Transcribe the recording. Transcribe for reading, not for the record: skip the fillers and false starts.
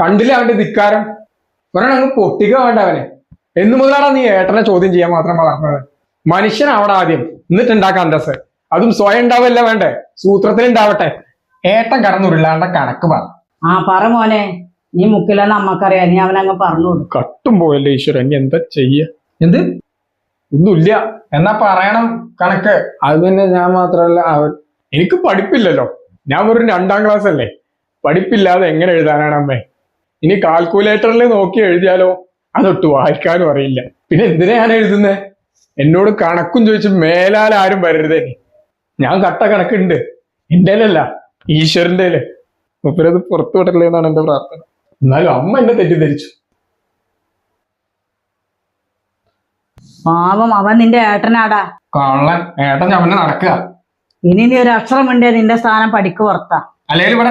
കണ്ടില്ല അവന്റെ ധിക്കാരം. അങ്ങ് പൊട്ടിക്ക വേണ്ട അവനെ. എന്നു മുതലാടാ നീ ഏട്ടനെ ചോദ്യം ചെയ്യാൻ മാത്രം വളർന്നത്? മനുഷ്യൻ അവിടെ ആദ്യം, എന്നിട്ടുണ്ടാക്കാം അന്തസ്. അതും സ്വയം ഉണ്ടാവല്ല വേണ്ടേ, സൂത്രത്തിൽ ഉണ്ടാവട്ടെ. ഏട്ടൻ കടന്നുരുള്ളാണ്ട കണക്ക് പറ. പറ മോനെ, നീ മുക്കില്ലെന്ന് അമ്മക്കറിയാം, നീ അവനങ്ങ് പറഞ്ഞു. കട്ടും പോയല്ലേ ഈശ്വരൻ, ഇനി എന്താ ചെയ്യ? എന്ത് ഒന്നുമില്ല എന്നാ പറയണം കണക്ക്. അത് തന്നെ ഞാൻ മാത്രല്ല അവൻ. എനിക്ക് പഠിപ്പില്ലല്ലോ, ഞാൻ വെറും 2ാം ക്ലാസ് അല്ലേ. പഠിപ്പില്ലാതെ എങ്ങനെ എഴുതാനാണ് അമ്മേ? ഇനി കാൽക്കുലേറ്ററിൽ നോക്കി എഴുതിയാലോ? അതൊട്ട് വായിക്കാനും അറിയില്ല. പിന്നെ എന്തിനാ ഞാൻ എഴുതുന്നേ? എന്നോട് കണക്കും ചോദിച്ച് മേലാൽ ആരും വരരുതേ. ഞാൻ കട്ട കണക്കുണ്ട്, എന്റേലല്ല ഈശ്വരൻ്റെല്. മുപ്പരത് പുറത്തു വിടല്ലേ എന്നാണ് എന്റെ പ്രാർത്ഥന. എന്നാലും അമ്മ എന്നെ തെറ്റിദ്ധരിച്ചു. പാവം, അവൻ നിന്റെ ഏട്ടനാടാ. കള്ളൻ ഏട്ടൻ അവനെ നടക്കുക. ഇനി നീ ഒരു അക്ഷരം ഉണ്ടേ നിന്റെ സ്ഥാനം പഠിക്ക് പുറത്താ. അല്ലെങ്കിൽ ഇവിടെ